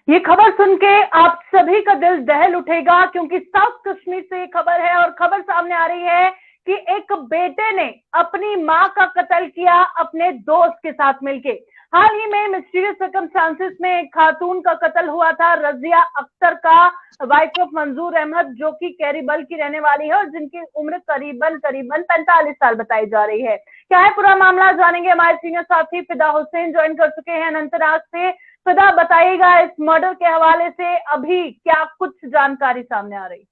ये खबर सुन के आप सभी का दिल दहल उठेगा, क्योंकि साउथ कश्मीर से ये खबर है और खबर सामने आ रही है कि एक बेटे ने अपनी मां का कत्ल किया अपने दोस्त के साथ मिलके। हाल ही में मिस्टीरियस सर्कमस्टांसेस में एक खातून का कत्ल हुआ था, रजिया अख्तर का, वाइफ ऑफ मंजूर अहमद, जो कि कैरीबल की रहने वाली है और जिनकी उम्र करीबन करीबन 45 साल बताई जा रही है। क्या है पूरा मामला, जानेंगे। हमारे सीनियर साथी फिदा हुसैन ज्वाइन कर चुके हैं अनंतनाग से। फिदा, बताइएगा इस मर्डर के हवाले से अभी क्या कुछ जानकारी सामने आ रही?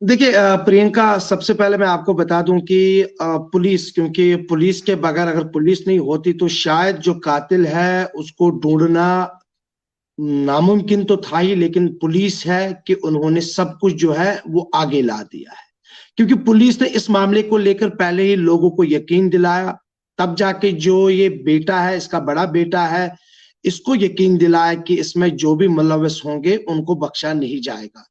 देखिए प्रियंका, सबसे पहले मैं आपको बता दूं कि पुलिस, क्योंकि पुलिस के बगैर अगर पुलिस नहीं होती तो शायद जो कातिल है उसको ढूंढना नामुमकिन तो था ही, लेकिन पुलिस है कि उन्होंने सब कुछ जो है वो आगे ला दिया है। क्योंकि पुलिस ने इस मामले को लेकर पहले ही लोगों को यकीन दिलाया, तब जाके जो ये बेटा है, इसका बड़ा बेटा है, इसको यकीन दिलाया कि इसमें जो भी मुलव्वस होंगे उनको बख्शा नहीं जाएगा।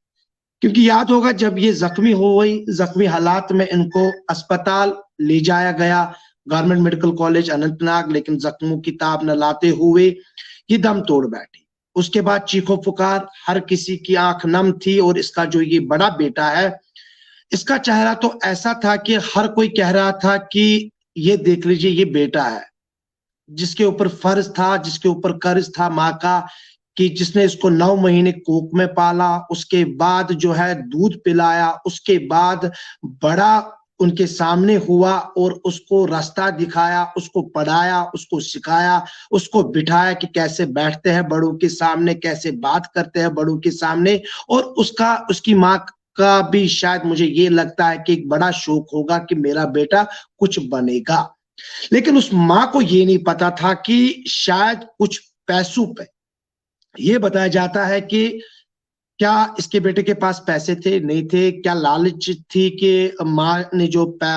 क्योंकि याद होगा जब ये जख्मी हो गई, जख्मी हालात में इनको अस्पताल ले जाया गया, गवर्नमेंट मेडिकल कॉलेज अनंतनाग, लेकिन जख्मों की ताब न लाते हुए ये दम तोड़ बैठी। उसके बाद चीखो पुकार, हर किसी की आंख नम थी। और इसका जो ये बड़ा बेटा है, इसका चेहरा तो ऐसा था कि हर कोई कह रहा था कि ये देख लीजिए, ये बेटा है जिसके ऊपर फर्ज था, जिसके ऊपर कर्ज था माँ का, कि जिसने इसको 9 महीने कोख में पाला, उसके बाद जो है दूध पिलाया, उसके बाद बड़ा उनके सामने हुआ और उसको रास्ता दिखाया, उसको पढ़ाया, उसको सिखाया, उसको बिठाया कि कैसे बैठते हैं बड़ों के सामने, कैसे बात करते हैं बड़ों के सामने। और उसकी माँ का भी शायद मुझे ये लगता है कि एक बड़ा शौक होगा कि मेरा बेटा कुछ बनेगा। लेकिन उस माँ को ये नहीं पता था कि शायद कुछ पैसों पे, ये बताया जाता है कि क्या इसके बेटे के पास पैसे थे, नहीं थे, क्या लालच थी कि माँ ने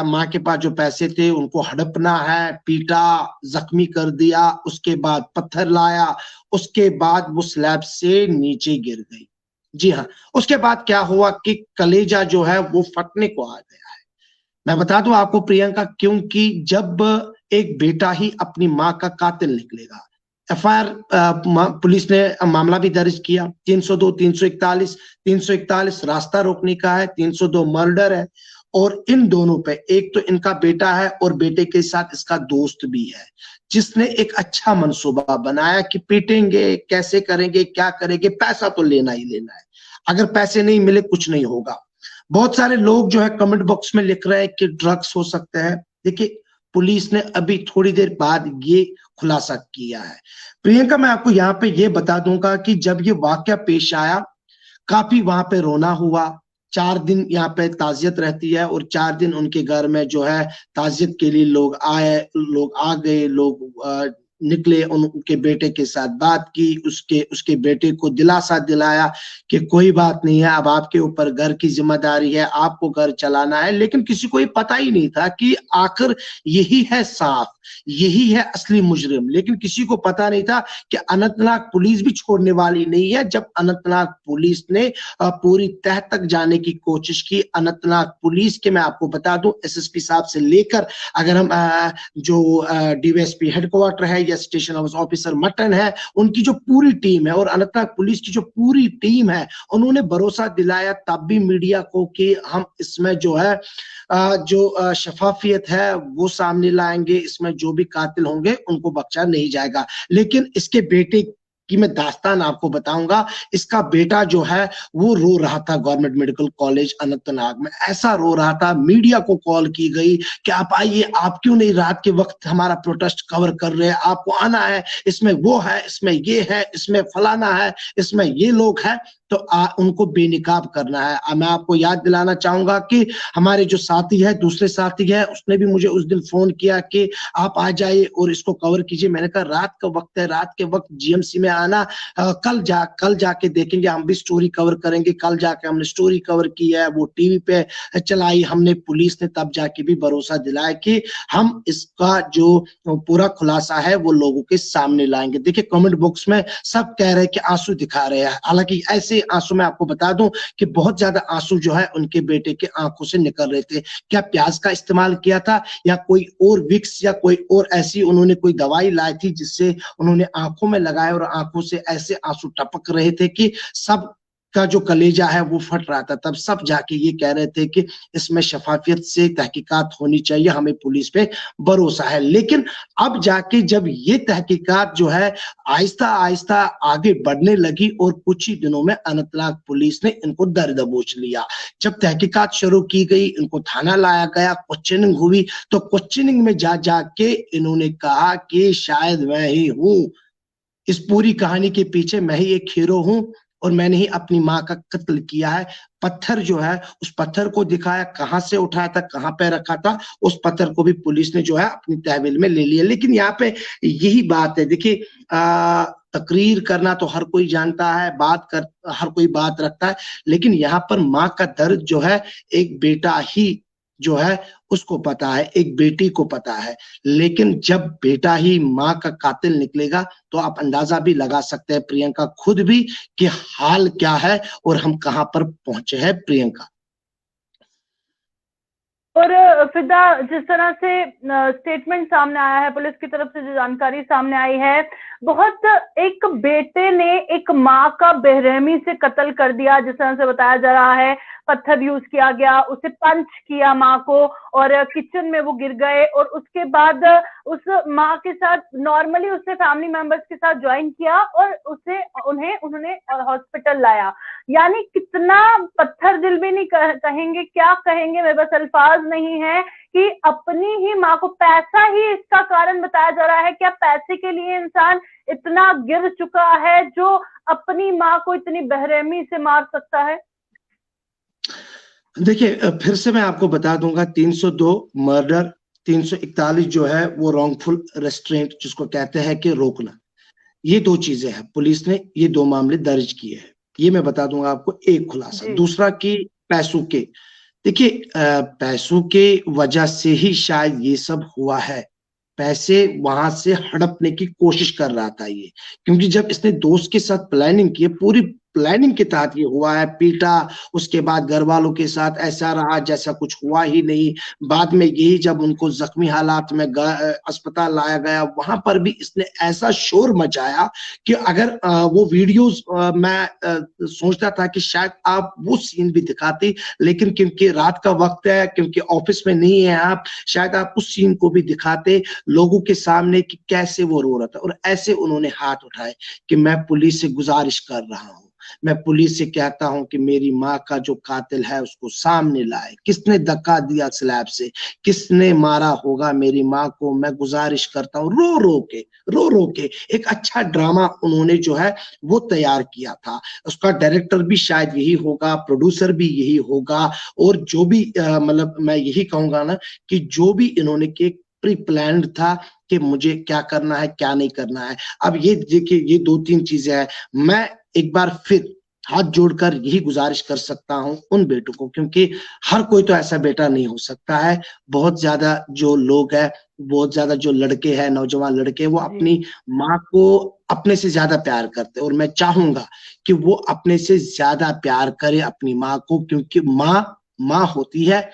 माँ के पास जो पैसे थे उनको हड़पना है, पीटा, जख्मी कर दिया, उसके बाद पत्थर लाया, उसके बाद वो स्लैब से नीचे गिर गई। जी हाँ, उसके बाद क्या हुआ कि कलेजा जो है वो फटने को आ गया है। मैं बता दूं आपको प्रियंका, क्योंकि जब एक बेटा ही अपनी माँ का कातिल निकलेगा, एफआईआर पुलिस ने मामला भी दर्ज किया, 302, 341, 341 रास्ता रोकने का है, 302 मर्डर है। और इन दोनों पे, एक तो इनका बेटा है और बेटे के साथ इसका दोस्त भी है, जिसने एक अच्छा मंसूबा बनाया कि पीटेंगे, कैसे करेंगे, क्या करेंगे, पैसा तो लेना ही लेना है, अगर पैसे नहीं मिले कुछ नहीं होगा। बहुत सारे लोग जो है कमेंट बॉक्स में लिख रहे हैं कि ड्रग्स हो सकते हैं। देखिए, पुलिस ने अभी थोड़ी देर बाद ये खुलासा किया है। प्रियंका, मैं आपको यहाँ पे ये बता दूंगा कि जब ये वाकया पेश आया, काफी वहां पे रोना हुआ। 4 दिन यहाँ पे ताजियत रहती है और 4 दिन उनके घर में जो है ताजियत के लिए लोग आए, लोग आ गए, लोग निकले, उनके बेटे के साथ बात की, उसके बेटे को दिलासा दिलाया कि कोई बात नहीं है, अब आपके ऊपर घर की जिम्मेदारी है, आपको घर चलाना है। लेकिन किसी को ये पता ही नहीं था कि आखिर यही है साफ, यही है असली मुजरिम। लेकिन किसी को पता नहीं था कि अनंतनाग पुलिस भी छोड़ने वाली नहीं है। जब अनंतनाग पुलिस ने पूरी तह तक जाने की कोशिश की, अनंतनाग पुलिस के, मैं आपको बता दूं, एसएसपी साहब से लेकर, अगर हम जो डीवाईएसपी हेडक्वार्टर है या स्टेशन हाउस ऑफिसर मटन है, उनकी जो पूरी टीम है और अनंतनाग पुलिस की जो पूरी टीम है, उन्होंने भरोसा दिलाया तब भी मीडिया को कि हम इसमें जो है जो शफाफियत है वो सामने लाएंगे, इसमें जो भी कातिल होंगे उनको बख्शा नहीं जाएगा। लेकिन इसके बेटे की मैं दास्तान आपको बताऊंगा। इसका बेटा जो है वो रो रहा था गवर्नमेंट मेडिकल कॉलेज अनंतनाग में, ऐसा रो रहा था, मीडिया को कॉल की गई कि आप आइए, आप क्यों नहीं रात के वक्त हमारा प्रोटेस्ट कवर कर रहे हैं, आपको आना है, इसमें वो है, इसमें ये है, इसमें फलाना है, इसमें ये लोग हैं, तो उनको बेनिकाब करना है। मैं आपको याद दिलाना चाहूंगा कि हमारे जो साथी है, दूसरे साथी है, उसने भी मुझे उस दिन फोन किया कि आप आ जाइए और इसको कवर कीजिए। मैंने कहा रात का वक्त है, रात के वक्त जीएमसी में आना, कल जाके देखेंगे, हम भी स्टोरी कवर करेंगे। कल जाके हमने स्टोरी कवर की है, वो टीवी पे चलाई हमने, पुलिस ने तब जाके भी भरोसा दिलाया कि हम इसका जो पूरा खुलासा है वो लोगों के सामने लाएंगे। देखिए, कमेंट बॉक्स में सब कह रहे हैं कि आंसू दिखा रहे हैं, हालांकि ऐसे आंसू, मैं आपको बता दूं कि बहुत ज्यादा आंसू जो है उनके बेटे के आंखों से निकल रहे थे। क्या प्याज का इस्तेमाल किया था या कोई और विक्स या कोई और ऐसी उन्होंने कोई दवाई लाई थी जिससे उन्होंने आंखों में लगाया और आंखों से ऐसे आंसू टपक रहे थे कि सब का जो कलेजा है वो फट रहा था। तब सब जाके ये कह रहे थे कि इसमें शफाफियत से तहकीकात होनी चाहिए, हमें पुलिस पे भरोसा है। लेकिन अब जाके जब ये तहकीकात जो है आहिस्ता आहिस्ता आगे बढ़ने लगी और कुछ ही दिनों में अनंतनाग पुलिस ने इनको दर दबोच लिया। जब तहकीकात शुरू की गई, इनको थाना लाया गया, क्वेश्चनिंग हुई, तो क्वेश्चनिंग में जा जाके इन्होंने कहा कि शायद मैं ही हूं, इस पूरी कहानी के पीछे मैं ही एक हीरो हूं और मैंने ही अपनी माँ का कत्ल किया है। पत्थर जो है, उस पत्थर को दिखाया, कहां से उठाया था, कहां पे रखा था, उस पत्थर को भी पुलिस ने जो है अपनी तहवील में ले लिया। लेकिन यहाँ पे यही बात है, देखिए तकरीर करना तो हर कोई जानता है, बात कर हर कोई बात रखता है, लेकिन यहाँ पर माँ का दर्द जो है एक बेटा ही जो है उसको पता है, एक बेटी को पता है। लेकिन जब बेटा ही माँ का कातिल निकलेगा तो आप अंदाजा भी लगा सकते हैं, प्रियंका खुद भी, कि हाल क्या है और हम कहां पर पहुंचे हैं। प्रियंका और फिदा, जिस तरह से स्टेटमेंट सामने आया है, पुलिस की तरफ से जो जानकारी सामने आई है, बहुत एक बेटे ने एक माँ का बेरहमी से कत्ल कर दिया। जिस तरह से बताया जा रहा है, पत्थर यूज किया गया, उसे पंच किया माँ को, और किचन में वो गिर गए, और उसके बाद उस माँ के साथ नॉर्मली उससे फैमिली मेंबर्स के साथ ज्वाइन किया और उन्होंने हॉस्पिटल लाया। यानी कितना पत्थर दिल भी नहीं कहेंगे, क्या कहेंगे, मेरे पास अल्फाज नहीं है कि अपनी ही माँ को, पैसा ही इसका कारण बताया जा रहा है। क्या पैसे के लिए इंसान इतना गिर चुका है जो अपनी माँ को इतनी बेरहमी से मार सकता है? देखिए, फिर से मैं आपको बता दूंगा, 302 मर्डर, 341 जो है वो रॉन्गफुल रेस्ट्रेंट जिसको कहते हैं कि रोकना, ये दो चीजें हैं। पुलिस ने ये दो मामले दर्ज किए हैं, ये मैं बता दूंगा आपको, एक खुलासा। दूसरा कि पैसों के, देखिए पैसों के वजह से ही शायद ये सब हुआ है। पैसे वहां से हड़पने की कोशिश कर रहा था ये, क्योंकि जब इसने दोस्त के साथ प्लानिंग की, पूरी प्लानिंग के तहत ये हुआ है, पीटा, उसके बाद घर वालों के साथ ऐसा रहा जैसा कुछ हुआ ही नहीं। बाद में यही जब उनको जख्मी हालात में अस्पताल लाया गया, वहां पर भी इसने ऐसा शोर मचाया कि अगर वो वीडियोस मैं सोचता था कि शायद आप वो सीन भी दिखाते, लेकिन क्योंकि रात का वक्त है, क्योंकि ऑफिस में नहीं है आप, शायद आप उस सीन को भी दिखाते लोगों के सामने कि कैसे वो रो रहा था। और ऐसे उन्होंने हाथ उठाए कि मैं पुलिस से गुजारिश कर रहा हूं, मैं पुलिस से कहता हूं कि मेरी माँ का जो कातिल है उसको सामने लाए, किसने धक्का दिया स्लैब से, किसने मारा होगा मेरी माँ को, मैं गुजारिश करता हूं। रो रो के एक अच्छा ड्रामा उन्होंने जो है वो तैयार किया था। उसका डायरेक्टर भी शायद यही होगा, प्रोड्यूसर भी यही होगा, और जो भी मतलब मैं यही कहूंगा ना कि जो भी इन्होंने के प्री प्लान्ड था कि मुझे क्या करना है क्या नहीं करना है। अब ये देखिए, ये दो तीन चीजें हैं। मैं एक बार फिर हाथ जोड़कर यही गुजारिश कर सकता हूं उन बेटों को, क्योंकि हर कोई तो ऐसा बेटा नहीं हो सकता है। बहुत ज्यादा जो लोग हैं, बहुत ज्यादा जो लड़के हैं, नौजवान लड़के, वो अपनी माँ को अपने से ज्यादा प्यार करते हैं, और मैं चाहूंगा कि वो अपने से ज्यादा प्यार करे अपनी माँ को, क्योंकि माँ माँ होती है।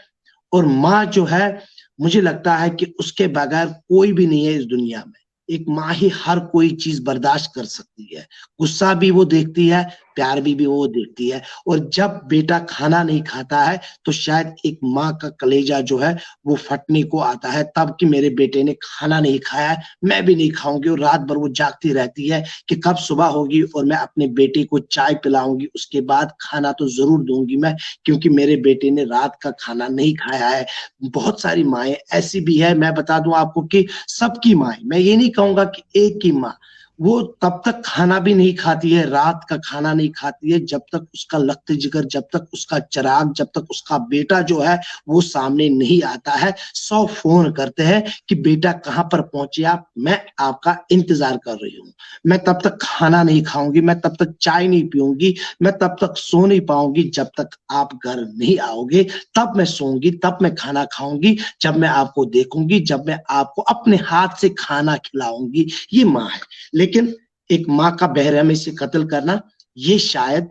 और माँ जो है, मुझे लगता है कि उसके बगैर कोई भी नहीं है इस दुनिया में। एक माँ ही हर कोई चीज बर्दाश्त कर सकती है, गुस्सा भी वो देखती है, प्यार भी वो देखती है। और जब बेटा खाना नहीं खाता है तो शायद एक माँ का कलेजा जो है वो फटने को आता है, तब कि मेरे बेटे ने खाना नहीं खाया है, मैं भी नहीं खाऊंगी। और रात भर वो जागती रहती है कि कब सुबह होगी और मैं अपने बेटे को चाय पिलाऊंगी, उसके बाद खाना तो जरूर दूंगी मैं, क्योंकि मेरे बेटे ने रात का खाना नहीं खाया है। बहुत सारी माएं ऐसी भी है, मैं बता दूं आपको कि सबकी माएं, मैं ये नहीं कहूंगा कि एक ही माँ, वो तब तक खाना भी नहीं खाती है, रात का खाना नहीं खाती है, जब तक उसका लख्त जिगर, जब तक उसका चिराग, जब तक उसका बेटा जो है वो सामने नहीं आता है। 100 फोन करते हैं कि बेटा कहाँ पर पहुंचे आप, मैं आपका इंतजार कर रही हूँ, मैं तब तक खाना नहीं खाऊंगी, मैं तब तक चाय नहीं पीऊंगी, मैं तब तक सो नहीं पाऊंगी जब तक आप घर नहीं आओगे। तब मैं सोऊंगी, तब मैं खाना खाऊंगी जब मैं आपको देखूंगी, जब मैं आपको अपने हाथ से खाना खिलाऊंगी। ये माँ है। लेकिन एक माँ का बेरहमी से कत्ल करना, ये शायद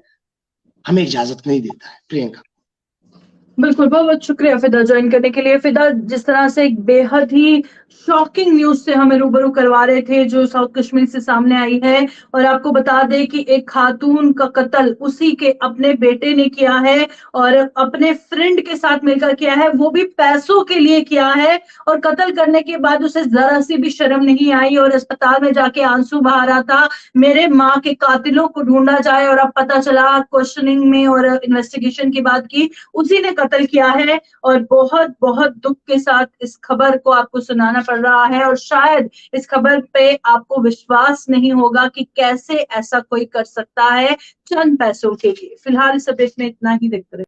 हमें इजाजत नहीं देता है। प्रियंका, बिल्कुल, बहुत बहुत शुक्रिया फिदा ज्वाइन करने के लिए। फिदा, जिस तरह से एक बेहद ही शॉकिंग न्यूज से हमें रूबरू करवा रहे थे जो साउथ कश्मीर से सामने आई है, और आपको बता दें कि एक खातून का कत्ल उसी के अपने बेटे ने किया है और अपने फ्रेंड के साथ मिलकर किया है, वो भी पैसों के लिए किया है। और कत्ल करने के बाद उसे जरा सी भी शर्म नहीं आई और अस्पताल में जाके आंसू बहा रहा था, मेरे माँ के कातिलों को ढूंढा जाए। और अब पता चला क्वेश्चनिंग में और इन्वेस्टिगेशन की बात की, उसी ने कत्ल किया है। और बहुत बहुत दुख के साथ इस खबर को आपको सुनाना पड़ रहा है, और शायद इस खबर पे आपको विश्वास नहीं होगा कि कैसे ऐसा कोई कर सकता है चंद पैसों के लिए। फिलहाल इस अपडेट में इतना ही। देखते रहिए।